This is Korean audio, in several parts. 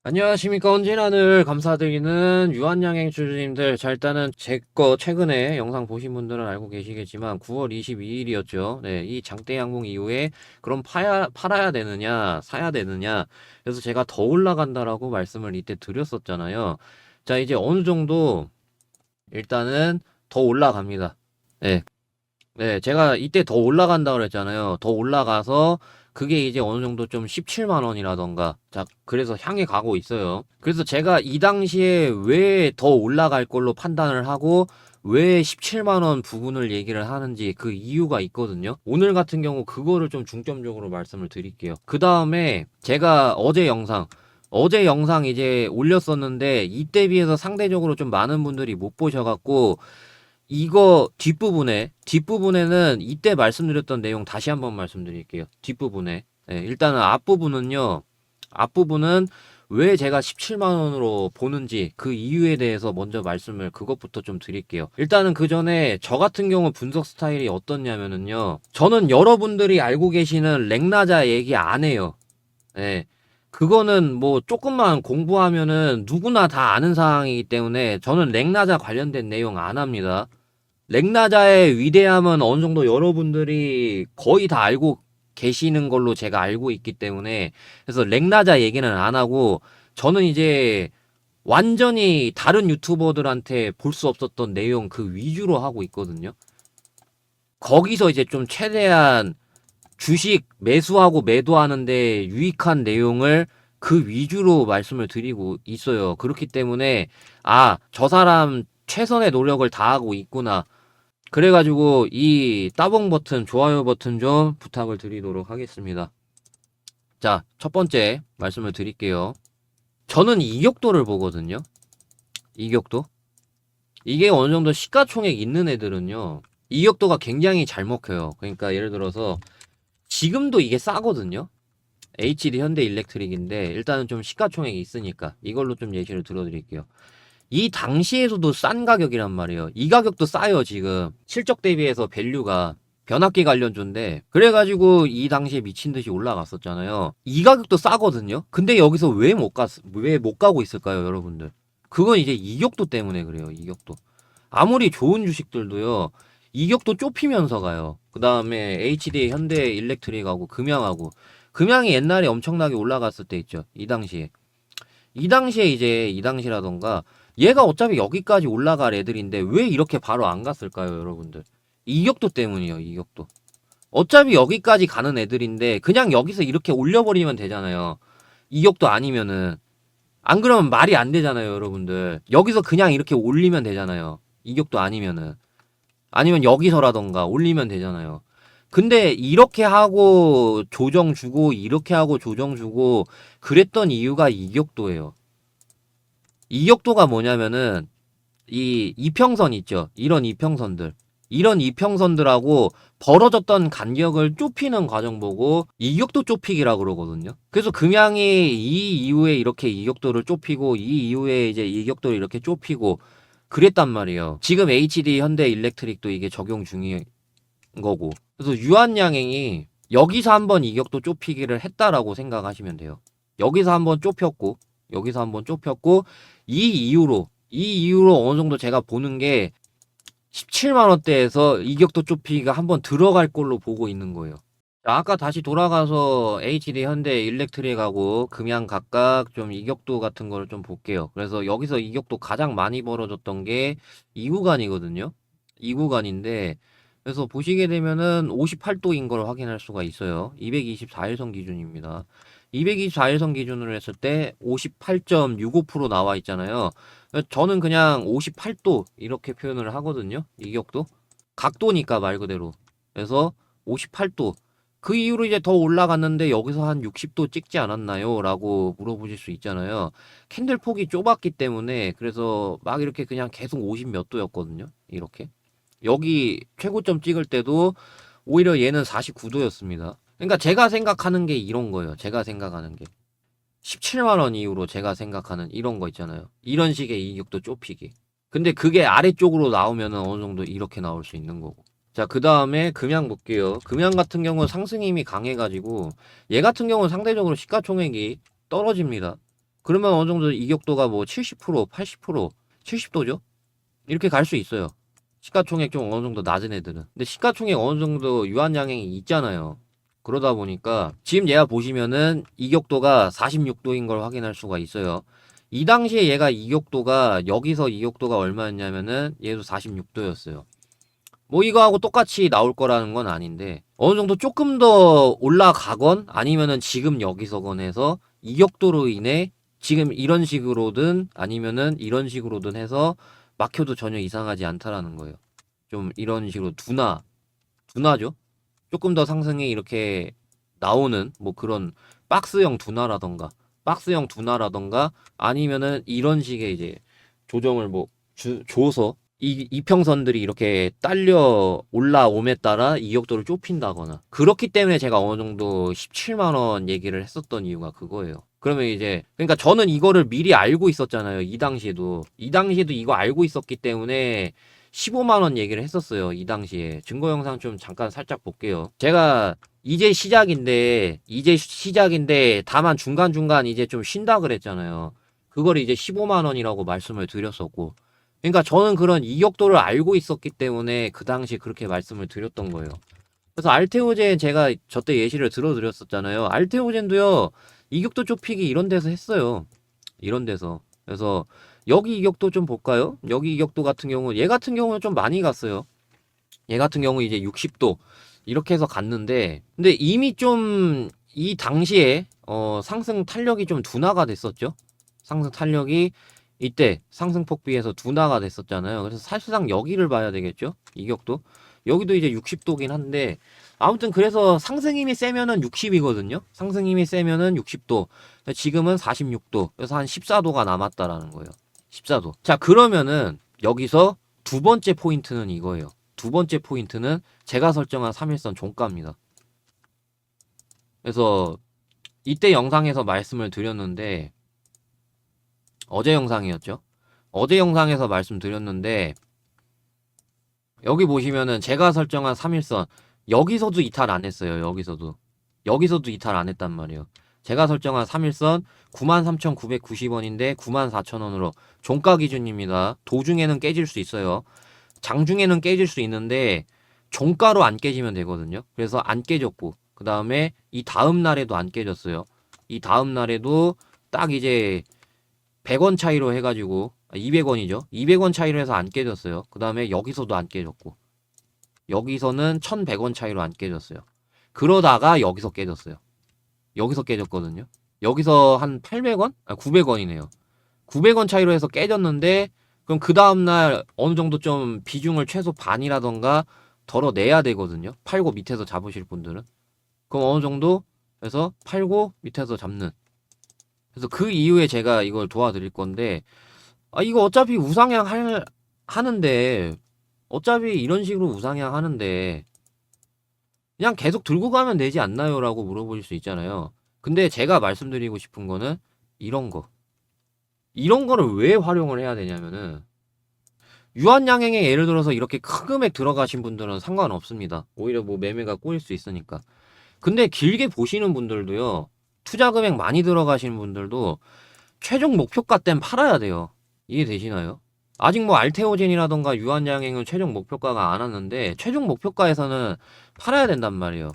안녕하십니까. 언제나 늘 감사드리는 유한양행 주주님들. 자, 일단은 제 거 최근에 영상 보신 분들은 알고 계시겠지만 9월 22일이었죠. 네, 이 장대 양봉 이후에 그럼 팔아야 되느냐, 사야 되느냐. 그래서 제가 더 올라간다라고 말씀을 이때 드렸었잖아요. 자, 이제 어느 정도 일단은 더 올라갑니다. 네, 네, 제가 이때 더 올라간다 그랬잖아요. 더 올라가서 그게 이제 어느 정도 좀 17만 원이라던가. 자, 그래서 향해 가고 있어요. 그래서 제가 이 당시에 왜 더 올라갈 걸로 판단을 하고 왜 17만 원 부분을 얘기를 하는지 그 이유가 있거든요. 오늘 같은 경우 그거를 좀 중점적으로 말씀을 드릴게요. 그 다음에 제가 어제 영상 이제 올렸었는데 이때 비해서 상대적으로 좀 많은 분들이 못 보셔갖고 이거 뒷부분에는 이때 말씀드렸던 내용 다시 한번 말씀드릴게요. 뒷부분에. 네, 일단은 앞부분은 왜 제가 17만 원으로 보는지 그 이유에 대해서 먼저 말씀을 그것부터 좀 드릴게요. 일단은 그 전에 저 같은 경우 분석 스타일이 어떻냐면은요. 저는 여러분들이 알고 계시는 렉나자 얘기 안 해요. 네. 그거는 뭐 조금만 공부하면은 누구나 다 아는 사항이기 때문에 저는 렉나자 관련된 내용 안 합니다. 렉나자의 위대함은 어느 정도 여러분들이 거의 다 알고 계시는 걸로 제가 알고 있기 때문에 그래서 렉나자 얘기는 안 하고 저는 이제 완전히 다른 유튜버들한테 볼 수 없었던 내용 그 위주로 하고 있거든요. 거기서 이제 좀 최대한 주식 매수하고 매도하는데 유익한 내용을 그 위주로 말씀을 드리고 있어요. 그렇기 때문에 저 사람 최선의 노력을 다하고 있구나. 그래가지고 이 따봉 버튼, 좋아요 버튼 좀 부탁을 드리도록 하겠습니다. 자, 첫 번째 말씀을 드릴게요. 저는 이격도를 보거든요. 이격도. 이게 어느 정도 시가총액 있는 애들은요. 이격도가 굉장히 잘 먹혀요. 그러니까 예를 들어서 지금도 이게 싸거든요. HD 현대 일렉트릭인데 일단은 좀 시가총액이 있으니까 이걸로 좀 예시를 들어드릴게요. 이 당시에서도 싼 가격이란 말이에요. 이 가격도 싸요, 지금. 실적 대비해서 밸류가 변압기 관련주인데 그래가지고 이 당시에 미친 듯이 올라갔었잖아요. 이 가격도 싸거든요. 근데 여기서 왜 못 가고 있을까요, 여러분들? 그건 이제 이격도 때문에 그래요, 이격도. 아무리 좋은 주식들도요, 이격도 좁히면서 가요. 그 다음에 HD 현대 일렉트릭하고 금양이 옛날에 엄청나게 올라갔을 때 있죠. 이 당시라던가 얘가 어차피 여기까지 올라갈 애들인데 왜 이렇게 바로 안 갔을까요, 여러분들? 이격도 때문이에요, 이격도. 어차피 여기까지 가는 애들인데 그냥 여기서 이렇게 올려버리면 되잖아요. 이격도 아니면은. 안 그러면 말이 안 되잖아요, 여러분들. 여기서 그냥 이렇게 올리면 되잖아요. 이격도 아니면은. 아니면 여기서라던가 올리면 되잖아요. 근데 이렇게 하고 조정 주고 이렇게 하고 조정 주고 그랬던 이유가 이격도예요. 이격도가 뭐냐면은 이 이평선 있죠. 이런 이평선들하고 벌어졌던 간격을 좁히는 과정 보고 이격도 좁히기라 그러거든요. 그래서 금양이 이 이후에 이렇게 이격도를 좁히고 이 이후에 이제 이격도를 이렇게 좁히고 그랬단 말이에요. 지금 HD 현대 일렉트릭도 이게 적용 중인 거고. 그래서 유한양행이 여기서 한번 이격도 좁히기를 했다라고 생각하시면 돼요. 여기서 한번 좁혔고 여기서 한번 좁혔고 이 이후로 어느 정도 제가 보는 게 17만 원대에서 이격도 좁히기가 한번 들어갈 걸로 보고 있는 거예요. 자, 아까 다시 돌아가서 HD 현대 일렉트릭하고 금양 각각 좀 이격도 같은 거를 좀 볼게요. 그래서 여기서 이격도 가장 많이 벌어졌던 게 이 구간이거든요. 이 구간인데 그래서 보시게 되면은 58도인 걸 확인할 수가 있어요. 224일선 기준입니다. 224일선 기준으로 했을 때 58.65% 나와 있잖아요. 저는 그냥 58도 이렇게 표현을 하거든요. 이격도. 각도니까 말 그대로. 그래서 58도. 그 이후로 이제 더 올라갔는데 여기서 한 60도 찍지 않았나요? 라고 물어보실 수 있잖아요. 캔들 폭이 좁았기 때문에 그래서 막 이렇게 그냥 계속 50 몇 도였거든요. 이렇게. 여기 최고점 찍을 때도 오히려 얘는 49도였습니다. 그러니까 제가 생각하는 게 이런 거예요. 제가 생각하는 게. 17만 원 이후로 제가 생각하는 이런 거 있잖아요. 이런 식의 이격도 좁히기. 근데 그게 아래쪽으로 나오면은 어느 정도 이렇게 나올 수 있는 거고. 자, 그 다음에 금양 볼게요. 금양 같은 경우는 상승 힘이 강해가지고 얘 같은 경우는 상대적으로 시가총액이 떨어집니다. 그러면 어느 정도 이격도가 뭐 70%, 80%, 70도죠? 이렇게 갈 수 있어요. 시가총액 좀 어느 정도 낮은 애들은. 근데 시가총액 어느 정도 유한양행이 있잖아요. 그러다 보니까 지금 얘가 보시면은 이격도가 46도인 걸 확인할 수가 있어요. 이 당시에 얘가 이격도가 여기서 이격도가 얼마였냐면은 얘도 46도였어요. 뭐 이거하고 똑같이 나올 거라는 건 아닌데 어느 정도 조금 더 올라가건 아니면은 지금 여기서건 해서 이격도로 인해 지금 이런 식으로든 아니면은 이런 식으로든 해서 막혀도 전혀 이상하지 않다라는 거예요. 좀 이런 식으로 둔화죠. 조금 더 상승이 이렇게 나오는 뭐 그런 박스형 둔화라던가 아니면은 이런 식의 이제 조정을 뭐 줘서 이평선들이 이렇게 딸려 올라옴에 따라 이격도를 좁힌다거나 그렇기 때문에 제가 어느 정도 17만 원 얘기를 했었던 이유가 그거예요. 그러면 이제 그러니까 저는 이거를 미리 알고 있었잖아요. 이 당시에도 이거 알고 있었기 때문에 15만 원 얘기를 했었어요. 이 당시에 증거 영상 좀 잠깐 살짝 볼게요. 제가 이제 시작인데 다만 중간중간 이제 좀 쉰다 그랬잖아요. 그걸 이제 15만 원이라고 말씀을 드렸었고 그러니까 저는 그런 이격도를 알고 있었기 때문에 그 당시 그렇게 말씀을 드렸던 거예요. 그래서 알테오젠 제가 저때 예시를 들어드렸었잖아요. 알테오젠도요. 이격도 좁히기 이런 데서 했어요. 이런 데서. 그래서 여기 이격도 좀 볼까요? 여기 이격도 같은 경우 얘 같은 경우는 좀 많이 갔어요. 얘 같은 경우 이제 60도 이렇게 해서 갔는데 근데 이미 좀 이 당시에 상승 탄력이 좀 둔화가 됐었죠. 상승 탄력이 이때 상승폭 비해서 둔화가 됐었잖아요. 그래서 사실상 여기를 봐야 되겠죠. 이격도. 여기도 이제 60도긴 한데 아무튼 그래서 상승 힘이 세면은 60이거든요. 상승 힘이 세면은 60도. 지금은 46도. 그래서 한 14도가 남았다라는 거예요. 14도. 자, 그러면은 여기서 두 번째 포인트는 이거예요. 두 번째 포인트는 제가 설정한 3일선 종가입니다. 그래서 이때 영상에서 말씀을 드렸는데 어제 영상이었죠. 어제 영상에서 말씀드렸는데 여기 보시면은 제가 설정한 3일선 여기서도 이탈 안 했어요. 여기서도 이탈 안 했단 말이에요. 제가 설정한 3일선 93,990원인데 94,000원으로 종가 기준입니다. 도중에는 깨질 수 있어요. 장중에는 깨질 수 있는데 종가로 안 깨지면 되거든요. 그래서 안 깨졌고 그 다음에 이 다음 날에도 안 깨졌어요. 이 다음 날에도 딱 이제 100원 차이로 해가지고 200원이죠. 200원 차이로 해서 안 깨졌어요. 그 다음에 여기서도 안 깨졌고 여기서는 1100원 차이로 안 깨졌어요. 그러다가 여기서 깨졌어요. 여기서 깨졌거든요. 여기서 한 800원? 900원이네요. 900원 차이로 해서 깨졌는데 그럼 그 다음날 어느 정도 좀 비중을 최소 반이라던가 덜어내야 되거든요. 팔고 밑에서 잡으실 분들은. 그럼 어느 정도 해서 팔고 밑에서 잡는. 그래서 그 이후에 제가 이걸 도와드릴 건데 이거 어차피 하는데 어차피 이런 식으로 우상향 하는데 그냥 계속 들고 가면 되지 않나요? 라고 물어보실 수 있잖아요. 근데 제가 말씀드리고 싶은 거는 이런 거. 이런 거를 왜 활용을 해야 되냐면은 유한양행에 예를 들어서 이렇게 큰 금액 들어가신 분들은 상관없습니다. 오히려 뭐 매매가 꼬일 수 있으니까. 근데 길게 보시는 분들도요. 투자 금액 많이 들어가시는 분들도 최종 목표가 땐 팔아야 돼요. 이해되시나요? 아직 뭐 알테오젠이라던가 유한양행은 최종 목표가가 안 왔는데 최종 목표가에서는 팔아야 된단 말이에요.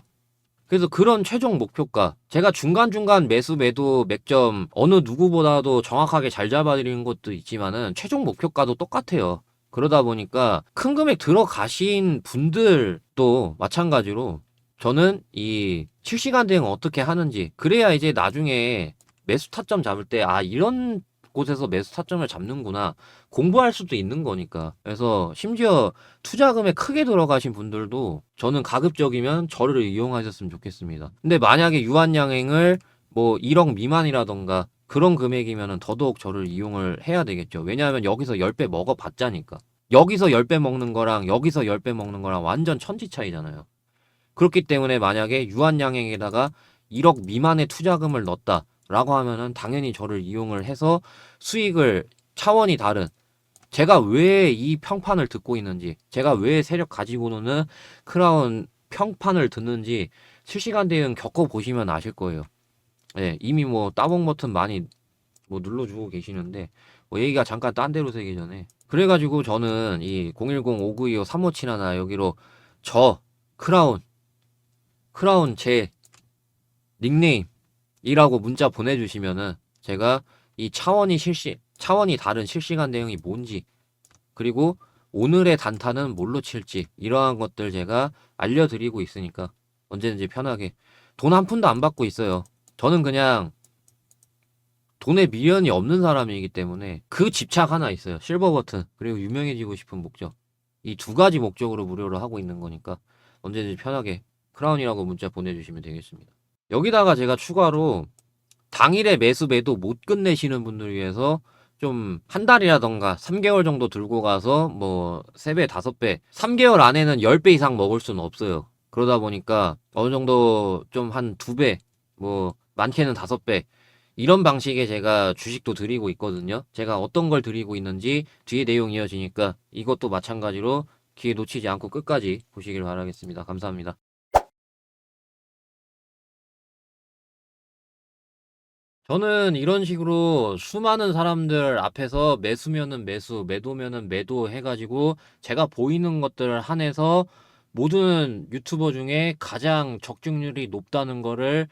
그래서 그런 최종 목표가 제가 중간중간 매수 매도 맥점 어느 누구보다도 정확하게 잘 잡아드리는 것도 있지만은 최종 목표가도 똑같아요. 그러다 보니까 큰 금액 들어가신 분들도 마찬가지로 저는 이 실시간 대응 어떻게 하는지 그래야 이제 나중에 매수 타점 잡을 때 이런 곳에서 매수 타점을 잡는구나 공부할 수도 있는 거니까. 그래서 심지어 투자금에 크게 들어가신 분들도 저는 가급적이면 저를 이용하셨으면 좋겠습니다. 근데 만약에 유한양행을 뭐 1억 미만이라던가 그런 금액이면은 더더욱 저를 이용을 해야 되겠죠. 왜냐하면 여기서 10배 먹어봤자니까. 여기서 10배 먹는 거랑 여기서 10배 먹는 거랑 완전 천지 차이잖아요. 그렇기 때문에 만약에 유한양행에다가 1억 미만의 투자금을 넣었다라고 하면은 당연히 저를 이용을 해서 수익을 차원이 다른 제가 왜 이 평판을 듣고 있는지 제가 왜 세력 가지고 노는 크라운 평판을 듣는지 실시간 대응 겪어보시면 아실 거예요. 예, 이미 뭐 따봉 버튼 많이 뭐 눌러주고 계시는데 뭐 얘기가 잠깐 딴 데로 새기 전에 그래가지고 저는 이 010-5925-3571 여기로 저 크라운 제 닉네임이라고 문자 보내주시면은 제가 이 차원이 다른 실시간 대응이 뭔지 그리고 오늘의 단타는 뭘로 칠지 이러한 것들 제가 알려드리고 있으니까 언제든지 편하게 돈 한 푼도 안 받고 있어요. 저는 그냥 돈에 미련이 없는 사람이기 때문에 그 집착 하나 있어요. 실버 버튼 그리고 유명해지고 싶은 목적 이 두 가지 목적으로 무료로 하고 있는 거니까 언제든지 편하게 크라운이라고 문자 보내주시면 되겠습니다. 여기다가 제가 추가로 당일에 매수 매도 못 끝내시는 분들 위해서 좀 한 달이라던가 3개월 정도 들고 가서 뭐 3배, 5배, 3개월 안에는 10배 이상 먹을 수는 없어요. 그러다 보니까 어느 정도 좀 한 2배, 뭐 많게는 5배 이런 방식의 제가 주식도 드리고 있거든요. 제가 어떤 걸 드리고 있는지 뒤에 내용 이어지니까 이것도 마찬가지로 기회 놓치지 않고 끝까지 보시길 바라겠습니다. 감사합니다. 저는 이런 식으로 수많은 사람들 앞에서 매수면은 매수, 매도면은 매도 해가지고 제가 보이는 것들을 한해서 모든 유튜버 중에 가장 적중률이 높다는 거를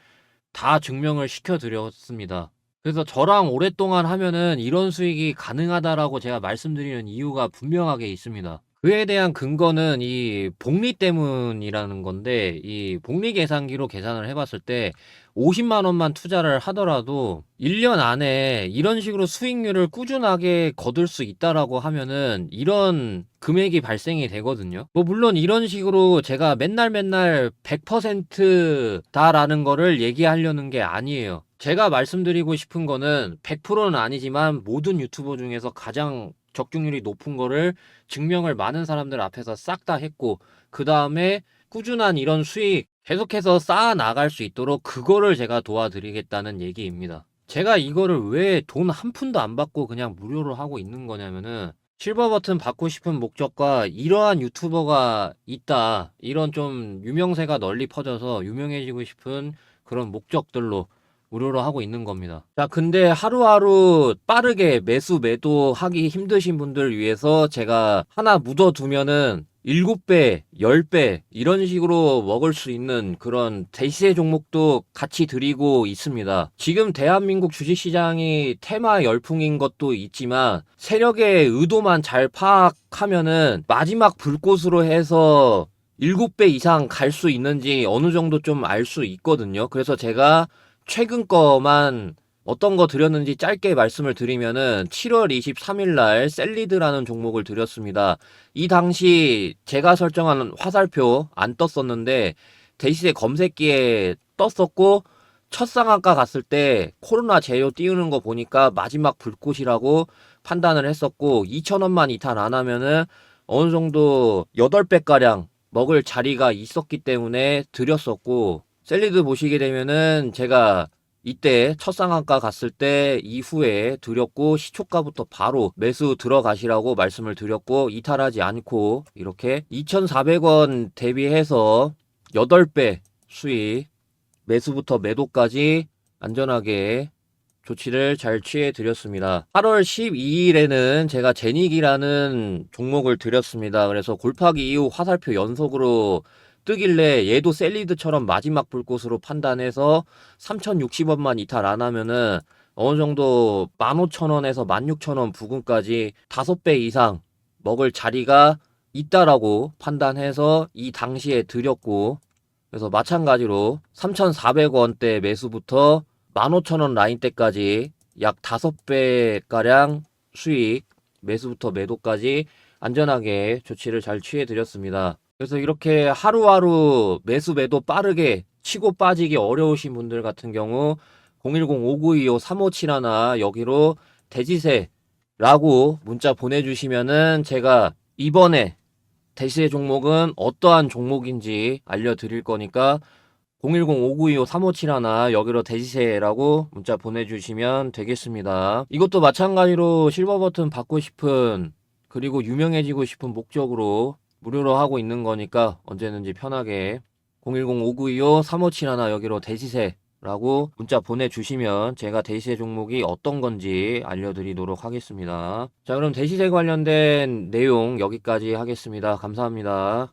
다 증명을 시켜드렸습니다. 그래서 저랑 오랫동안 하면은 이런 수익이 가능하다라고 제가 말씀드리는 이유가 분명하게 있습니다. 그에 대한 근거는 이 복리 때문이라는 건데, 이 복리 계산기로 계산을 해봤을 때 50만 원만 투자를 하더라도 1년 안에 이런 식으로 수익률을 꾸준하게 거둘 수 있다라고 하면은 이런 금액이 발생이 되거든요. 뭐 물론 이런 식으로 제가 맨날 100%다라는 거를 얘기하려는 게 아니에요. 제가 말씀드리고 싶은 거는 100%는 아니지만 모든 유튜버 중에서 가장 적중률이 높은 거를 증명을 많은 사람들 앞에서 싹 다 했고 그 다음에 꾸준한 이런 수익 계속해서 쌓아 나갈 수 있도록 그거를 제가 도와드리겠다는 얘기입니다. 제가 이거를 왜 돈 한 푼도 안 받고 그냥 무료로 하고 있는 거냐면은 실버 버튼 받고 싶은 목적과 이러한 유튜버가 있다. 이런 좀 유명세가 널리 퍼져서 유명해지고 싶은 그런 목적들로 무료로 하고 있는 겁니다. 자, 근데 하루하루 빠르게 매수 매도하기 힘드신 분들 위해서 제가 하나 묻어두면은 7배, 10배 이런 식으로 먹을 수 있는 그런 대시세 종목도 같이 드리고 있습니다. 지금 대한민국 주식시장이 테마 열풍인 것도 있지만 세력의 의도만 잘 파악하면은 마지막 불꽃으로 해서 7배 이상 갈 수 있는지 어느 정도 좀 알 수 있거든요. 그래서 제가 최근 거만 어떤 거 드렸는지 짧게 말씀을 드리면은 7월 23일 날 셀리드라는 종목을 드렸습니다. 이 당시 제가 설정한 화살표 안 떴었는데 대시세 검색기에 떴었고 첫 상한가 갔을 때 코로나 제휴 띄우는 거 보니까 마지막 불꽃이라고 판단을 했었고 2,000원만 이탈 안 하면은 어느 정도 8배가량 먹을 자리가 있었기 때문에 드렸었고 셀리드 보시게 되면은 제가 이때 첫 상한가 갔을 때 이후에 드렸고 시초가부터 바로 매수 들어가시라고 말씀을 드렸고 이탈하지 않고 이렇게 2,400원 대비해서 8배 수익 매수부터 매도까지 안전하게 조치를 잘 취해 드렸습니다. 8월 12일에는 제가 제닉이라는 종목을 드렸습니다. 그래서 골파기 이후 화살표 연속으로 뜨길래 얘도 셀리드처럼 마지막 불꽃으로 판단해서 3,060원만 이탈 안 하면은 어느 정도 15,000원에서 16,000원 부근까지 5배 이상 먹을 자리가 있다라고 판단해서 이 당시에 드렸고 그래서 마찬가지로 3,400원대 매수부터 15,000원 라인대까지 약 5배가량 수익 매수부터 매도까지 안전하게 조치를 잘 취해 드렸습니다. 그래서 이렇게 하루하루 매수 매도 빠르게 치고 빠지기 어려우신 분들 같은 경우 010-5925-3571 여기로 대지세라고 문자 보내주시면은 제가 이번에 대시세 종목은 어떠한 종목인지 알려드릴 거니까 010-5925-3571 여기로 대시세라고 문자 보내주시면 되겠습니다. 이것도 마찬가지로 실버 버튼 받고 싶은 그리고 유명해지고 싶은 목적으로 무료로 하고 있는 거니까 언제든지 편하게 010-5925-3571 여기로 대시세 라고 문자 보내주시면 제가 대시세 종목이 어떤 건지 알려드리도록 하겠습니다. 자, 그럼 대시세 관련된 내용 여기까지 하겠습니다. 감사합니다.